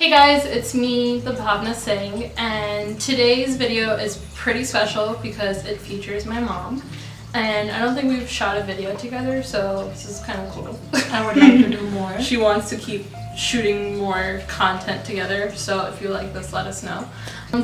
Hey guys, it's me, the Bhavna Singh, and today's video is pretty special because it features my mom. And I don't think we've shot a video together, so this is kind of cool. I would like to do more. She wants to keep shooting more content together, so if you like this, let us know.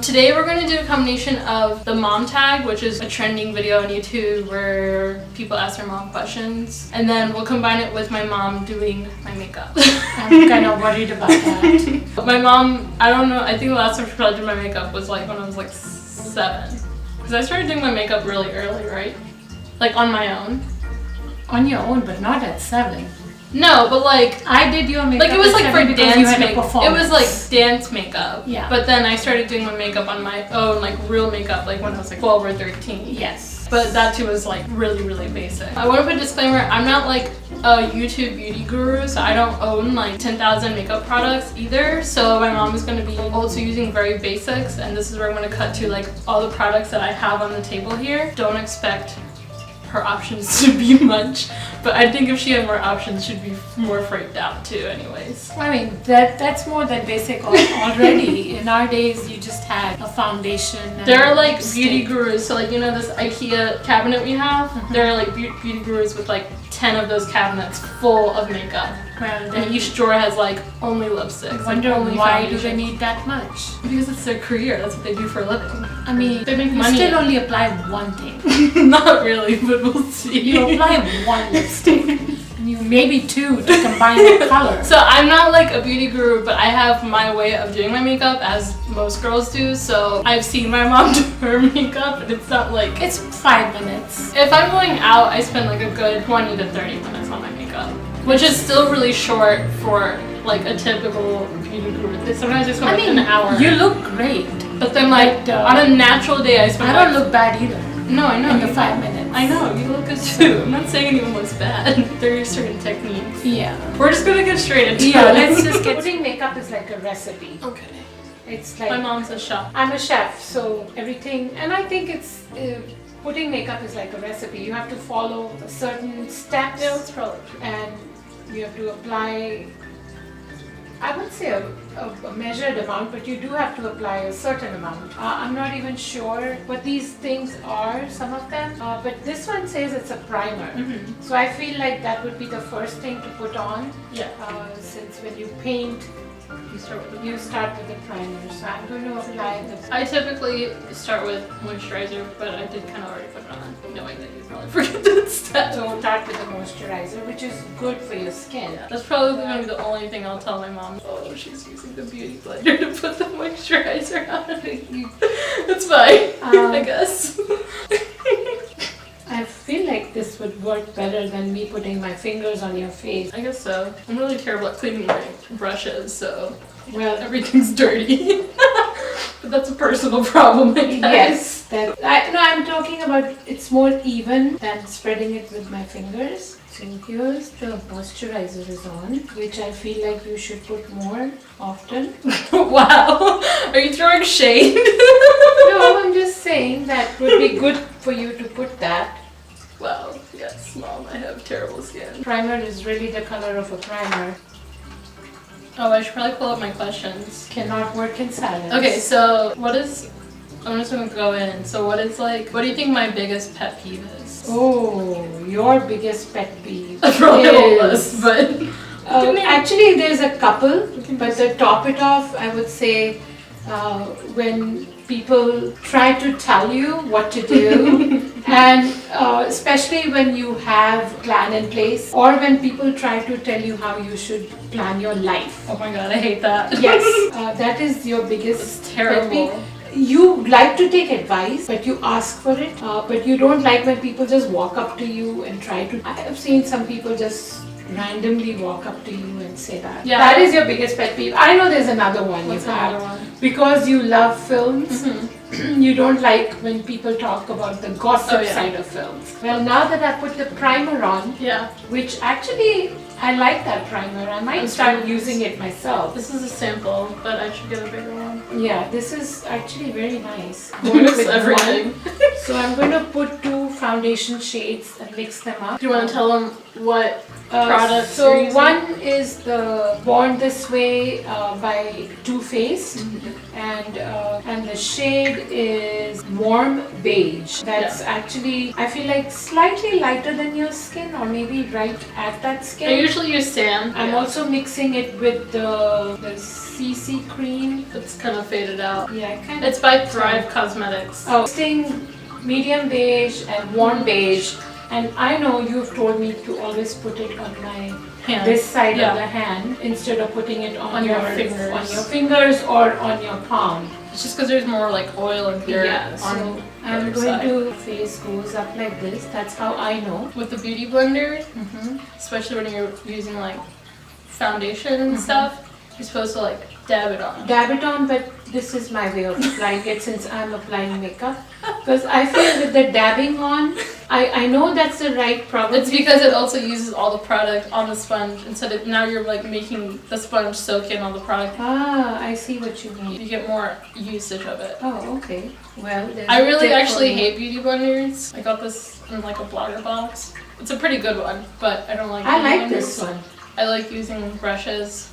Today we're going to do a combination of the mom tag, which is a trending video on YouTube where people ask their mom questions, and then we'll combine it with my mom doing my makeup. I'm kind of worried about that. My mom, I don't know, I think the last time she probably did my makeup was like when I was like 7. Because I started doing my makeup really early, right? Like on my own. On your own, but not at 7. No, but like I did your makeup. like it was like for dance makeup. It was like performance. dance makeup. Yeah. But then I started doing my makeup on my own, like real makeup, like when I was like 12 or 13. Yes. But that too was like really basic. I want to put a disclaimer, I'm not like a YouTube beauty guru, so I don't own like 10,000 makeup products either. So my mom is going to be also using very basics, and this is where I'm going to cut to like all the products that I have on the table here. Don't expect her options to be much, but I think if she had more options, she'd be more freaked out too anyways. I mean, that's more than basic already. In our days, you just had a foundation. And There are like lipstick. beauty gurus, so like you know this IKEA cabinet we have? There are like beauty gurus with like 10 of those cabinets full of makeup. Well, And each drawer has like only lipsticks. I wonder like, only why do foundation. they need that much? Because it's their career, that's what they do for a living. I mean, They make you money. still only apply one thing. Not really, but we'll see. You apply one lipstick. You maybe 2 to combine the color. So I'm not like a beauty guru, but I have my way of doing my makeup as most girls do. So I've seen my mom do her makeup, and it's not like... It's 5 minutes. If I'm going out, I spend like a good 20 to 30 minutes on my makeup, which is still really short for like a typical beauty guru. Sometimes I spend like an hour. You look great. But then like on a natural day, I spend I don't look bad either. No, I know. In the you 5 minutes. I know, you look good too. I'm not saying anyone looks bad. There are certain techniques. Yeah. We're just gonna get straight into Yeah, it. let's just get... Putting makeup is like a recipe. Okay. It's My like... mom's a chef. I'm a chef, so everything... And I think it's... putting makeup is like a recipe. You have to follow certain steps. Yeah, that's probably true. And you have to apply... I would say a measured amount, but you do have to apply a certain amount. I'm not even sure what these things are, some of them, but this one says it's a primer. So I feel like that would be the first thing to put on. Yeah. Since when you paint, you start with the primer. So I'm going to apply the... I typically start with moisturizer, but I did kind of already put it on, knowing that you'd probably forget that step. So start with the moisturizer, which is good for your skin. Yeah, that's probably going to be the only thing I'll tell my mom. Oh, she's using the beauty blender to put the moisturizer on. It's fine, I guess. I feel like this would work better than me putting my fingers on your face. I guess so. I'm really terrible at cleaning my brushes, so Well, everything's dirty. But that's a personal problem, I guess. yes, I'm talking about it's more even than spreading it with my fingers. So here's the moisturizer is on, which I feel like you should put more often. Wow, are you throwing shade? No, I'm just saying that would be good for you to put that. Well, yes, Mom, I have terrible skin. Primer is really the color of a primer. Oh, I should probably pull up my questions. Cannot work in silence. Okay, so what is... I'm just gonna go in. So what do you think my biggest pet peeve is? Oh, your biggest pet peeve. That's probably a whole is- list, but... Actually, there's a couple, but to top it off, I would say when people try to tell you what to do, and especially when you have a plan in place, or when people try to tell you how you should plan your life. Oh my god, I hate that. Yes, that is your biggest It's terrible. pet peeve. You like to take advice, but you ask for it, but you don't like when people just walk up to you and try to... I have seen some people just randomly walk up to you and say that. Yeah. That is your biggest pet peeve. I know there's another one. What's you have. another one? Because you love films, you don't like when people talk about the gossip side of films. Well, now that I put the primer on, Yeah. which actually I like that primer, I might start using it myself. This is a sample, but I should get a bigger one. Yeah, this is actually very nice. Mix With everything. one. So I'm going to put 2 foundation shades and mix them up. Do you want to tell them what products? So you're using? one is the Born This Way by Too Faced, and the shade is Warm Beige. That's actually, I feel like, slightly lighter than your skin, or maybe right at that skin. I usually use sand. I'm also mixing it with the CC cream. It's kind of faded out. Yeah, kind of. It's by Thrive Cosmetics. Oh, mixing medium beige and warm beige. And I know you've told me to always put it on my Hand. this side of the hand instead of putting it on your fingers or on your palm. It's just because there's more like oil and dirt on so the I'm other going side. to face goes up like this. That's how I know. With the beauty blender, especially when you're using like foundation and stuff, you're supposed to like dab it on. Dab it on, but this is my way of applying it since I'm applying makeup. Because I feel with the dabbing on, I know that's the right problem. It's because it also uses all the product on the sponge instead of now you're like making the sponge soak in all the product. Ah, I see what you mean. You get more usage of it. Oh, okay. Well, I really actually hate beauty blenders. I got this in like a blogger box. It's a pretty good one, but I don't like I beauty like this blenders. one. I like using brushes.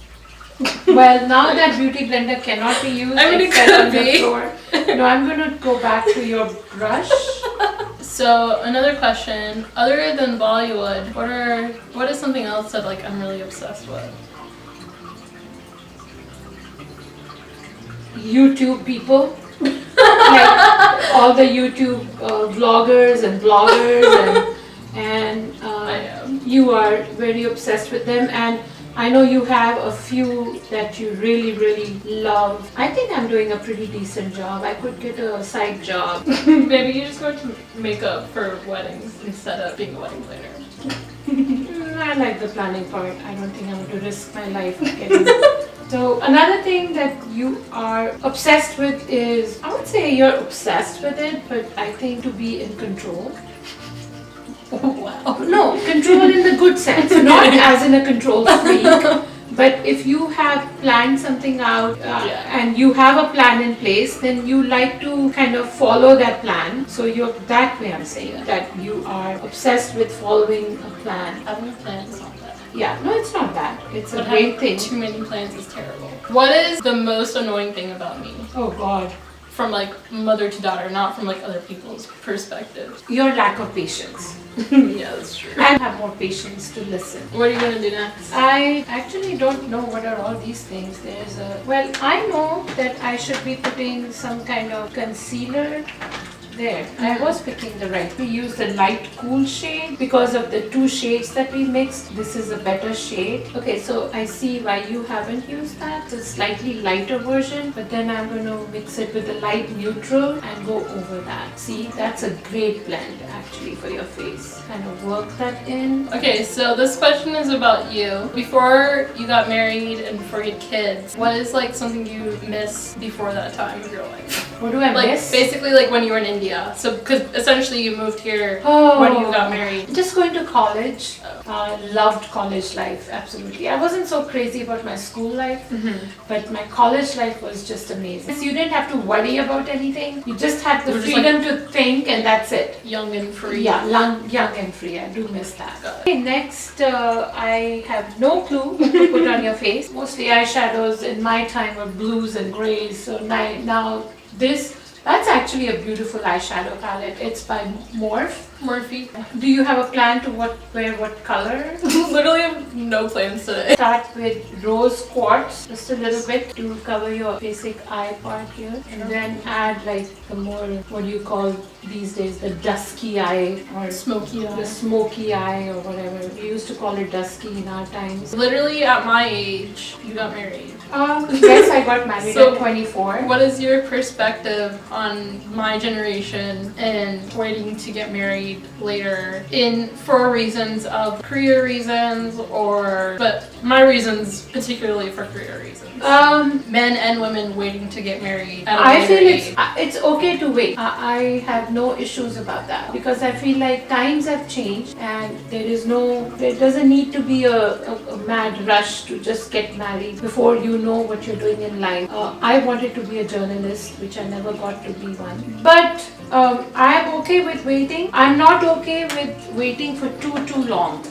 Well, now that beauty blender cannot be used, I mean, it it's fell on could the be. floor. No, I'm gonna go back to your brush. So another question, other than Bollywood, what is something else that like I'm really obsessed with? YouTube people, like all the YouTube vloggers and bloggers, and I am. you are very obsessed with them, and I know you have a few that you really, really love. I think I'm doing a pretty decent job. I could get a side job. Maybe you just go to makeup for weddings instead of being a wedding planner. I like the planning part. I don't think I'm going to risk my life getting. So another thing that you are obsessed with is, I would say you're obsessed with it, but I think to be in control. Wow. No, control in the good sense, not as in a control freak. But if you have planned something out and you have a plan in place, then you like to kind of follow that plan. So you're that way, I'm saying, that you are obsessed with following a plan. Having a plan is not bad. Yeah, no, it's not bad. It's a But great having thing. too many plans is terrible. What is the most annoying thing about me? Oh God. From like mother to daughter, not from like other people's perspective. Your lack of patience. Yeah, that's true. And have more patience to listen. What are you gonna do next? I actually don't know what are all these things. Well, I know that I should be putting some kind of concealer there. I was picking the right. We use the light cool shade because of the two shades that we mixed. This is a better shade. Okay, so I see why you haven't used that. It's a slightly lighter version, but then I'm going to mix it with the light neutral and go over that. See, that's a great blend actually for your face. Kind of work that in. Okay, so this question is about you. Before you got married and before you had kids, what is like something you miss before that time of your life? What do I Like miss? basically like when you were in India. So because essentially you moved here when you got married. Just going to college. Loved college life, absolutely. I wasn't so crazy about my school life, but my college life was just amazing. You didn't have to worry about anything. You just had the You were just freedom to think, and that's it. Young and free. Yeah, young and free. I do miss that. Okay, next, I have no clue what to put on your face. Mostly eyeshadows in my time were blues and grays. So now this. That's actually a beautiful eyeshadow palette. It's by Morphe. Do you have a plan to wear what color? Literally have no plans today. Start with rose quartz, just a little bit to cover your basic eye part here. And then add like the more, what do you call these days, the dusky eye or Smoky eye. the smoky eye or whatever. We used to call it dusky in our times. Literally at my age, you got married. Yes, I got married So, at 24. What is your perspective on my generation and waiting to get married later for reasons of career reasons but my reasons particularly for career reasons? Men and women waiting to get married at a I later feel age. it's okay to wait. I have no issues about that because I feel like times have changed and there doesn't need to be a mad rush to just get married before you know what you're doing in life. I wanted to be a journalist, which I never got to be one. But I'm okay with waiting. I'm not okay with waiting for too long.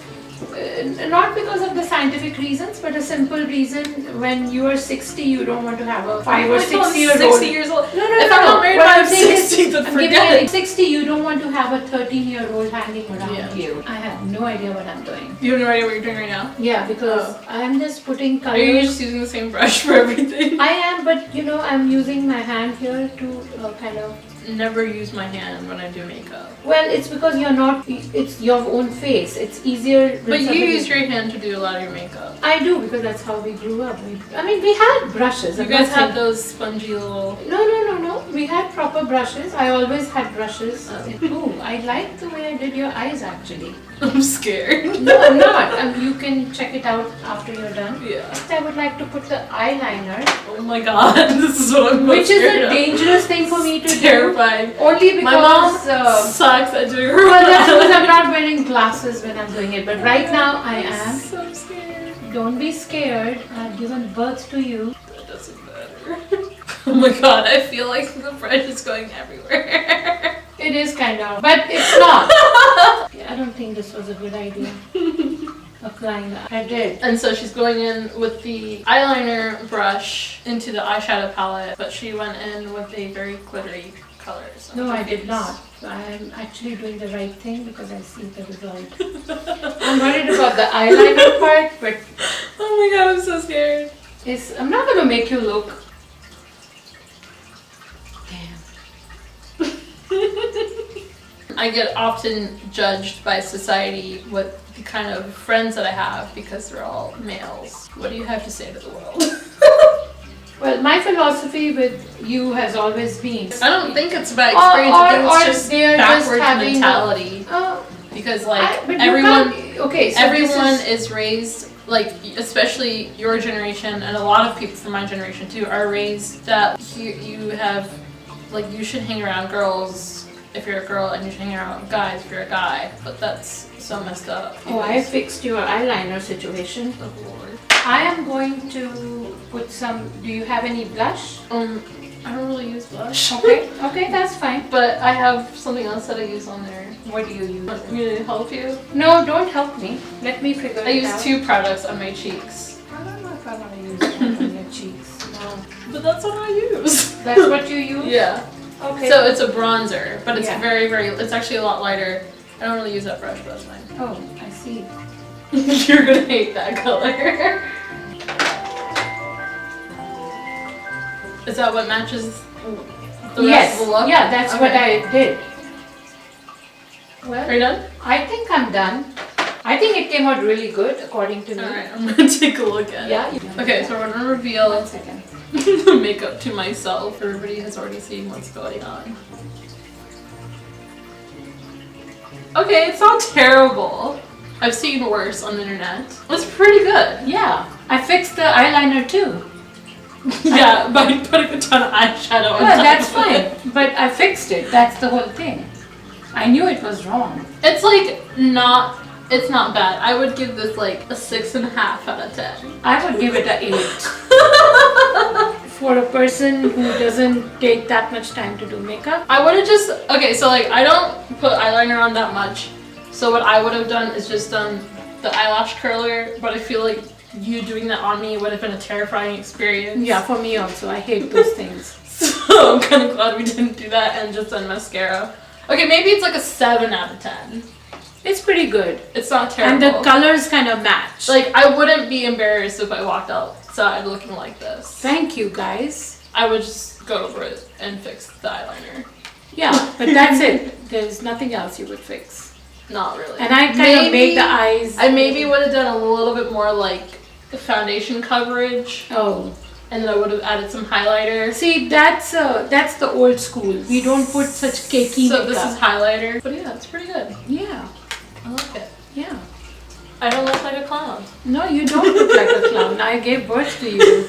Not because of the scientific reasons, but a simple reason. When you are 60, you don't want to have a 5 or 6 year old. 60 years old. No, If I'm not married What by I'm saying is, 60, then I'm forget giving it. you 60, you don't want to have a 13-year-old hanging around Yeah. you. I have no idea what I'm doing. You have no idea what you're doing right now? Yeah, because I'm just putting Are you colors. just using the same brush for everything? I am, but you know, I'm using my hand here to kind of. Never use my hand when I do makeup. Well, it's because you're not. It's your own face. It's easier. when But you somebody- use your hand to do a lot of your makeup. I do because that's how we grew up. I mean, we had brushes. You I'm guys not have saying- those spongy little... No. We had proper brushes. I always had brushes. Oh, I like the way I did your eyes actually. I'm scared. No, I'm not. You can check it out after you're done. Yeah. Next, I would like to put the eyeliner, Oh my god, this is what I'm most which is scared a of. dangerous thing for me to do. Terrifying. Only because My mom sucks at doing her well, that's because I'm eyeliner. not wearing glasses when I'm doing it. But right now I am. So scared. Don't be scared. I've given birth to you. That doesn't matter. Oh my god, I feel like the brush is going everywhere. It is kind of, but it's not. I don't think this was a good idea. Applying that. I did. And so she's going in with the eyeliner brush into the eyeshadow palette, but she went in with a very glittery color. So No, I did not. So I'm actually doing the right thing because I see the result. I'm worried about the eyeliner part, but Oh my god, I'm so scared. I'm not going to make you look. Damn. I get often judged by society with the kind of friends that I have because they're all males. What do you have to say to the world? Well, my philosophy with you has always been. I don't think it's about experience. I think it's just they're just backwards having mentality. Oh, Because like but you everyone, can't- okay, so everyone this is, is raised, like especially your generation and a lot of people from my generation too are raised that you have, like you should hang around girls if you're a girl and you should hang around guys if you're a guy. But that's so messed up. Oh, I fixed your eyeliner situation. Oh Lord. I am going to put some. Do you have any blush? I don't really use blush. Okay, okay, that's fine. But I have something else that I use on there. What do you use? I'm gonna help you. No, don't help me. Let me figure I it use out. 2 products on my cheeks. I don't know if I want to use that on your cheeks. No. But that's what I use. That's what you use? Yeah. Okay. So it's a bronzer, but it's Yeah. it's actually a lot lighter. I don't really use that brush, but that's fine. Oh, I see. You're gonna hate that color. Is that what matches the rest of the look? Yeah, that's what Okay. I did. Are Well, you done? I think I'm done. I think it came out really good according to me. Alright, I'm gonna take a look at Yeah. it. Okay, so we're gonna reveal 1 second. the makeup to myself. Everybody has already seen what's going on. Okay, it's not terrible. I've seen worse on the internet. It's pretty good. Yeah, I fixed the eyeliner too. Yeah, by putting a ton of eyeshadow on Well, top that's of fine. it. But I fixed it. That's the whole thing. I knew it was wrong. It's like it's not bad. I would give this like a 6.5 out of 10. I would give it an 8. For a person who doesn't take that much time to do makeup. I would have just, okay, so like I don't put eyeliner on that much. So what I would have done is just done the eyelash curler, but I feel like you doing that on me would have been a terrifying experience. Yeah, for me also. I hate those things. So I'm kind of glad we didn't do that and just done mascara. Okay, maybe it's like a 7 out of 10. It's pretty good. It's not terrible. And the colors kind of match. Like, I wouldn't be embarrassed if I walked outside looking like this. Thank you guys. I would just go over it and fix the eyeliner. Yeah, but that's it. There's nothing else you would fix. Not really. And I kind of made the eyes. I maybe would have done a little bit more like foundation coverage, Oh. and then I would have added some highlighter. See, that's the old school. We don't put such cakey So makeup. this is highlighter. But yeah, it's pretty good. Yeah, I like it. yeah. I don't look like a clown. No, you don't look like a clown. I gave birth to you.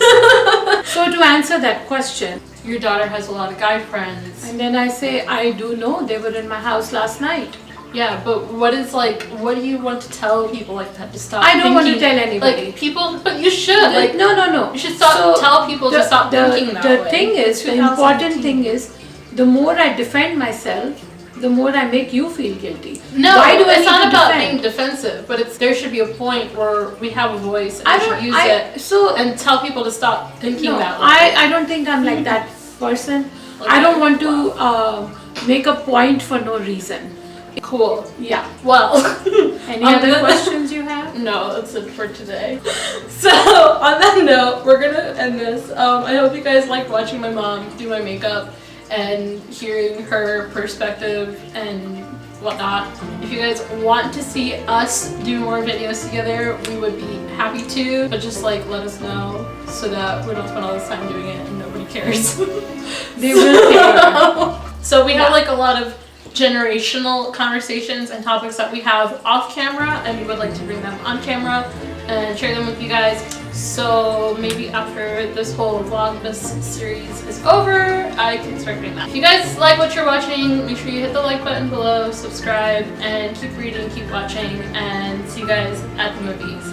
So to answer that question, Your daughter has a lot of guy friends. and then I say, I do know they were in my house last night. Yeah, but what do you want to tell people like that to stop I don't want to thinking- tell anybody. Like people, but you should. Like No. you should tell people to stop thinking that the way. thing is, the 2018. important thing is, the more I defend myself, the more I make you feel guilty. No, why do I it's need not to about defend? being defensive, but there should be a point where we have a voice and I we should don't- use I- it so- and tell people to stop thinking No, that way. I don't think I'm like that person. Okay. I don't want to make a point for no reason. Cool. Yeah. Well, Any On other the- questions you have? no, that's it for today. So, on that note, we're gonna end this. I hope you guys liked watching my mom do my makeup and hearing her perspective and whatnot. If you guys want to see us do more videos together, we would be happy to, but just like let us know so that we don't spend all this time doing it and nobody cares. They will care. So we have like a lot of generational conversations and topics that we have off camera, and we would like to bring them on camera and share them with you guys. So maybe after this whole Vlogmas series is over, I can start doing that. If you guys like what you're watching, make sure you hit the like button below, subscribe, and keep reading, keep watching, and see you guys at the movies.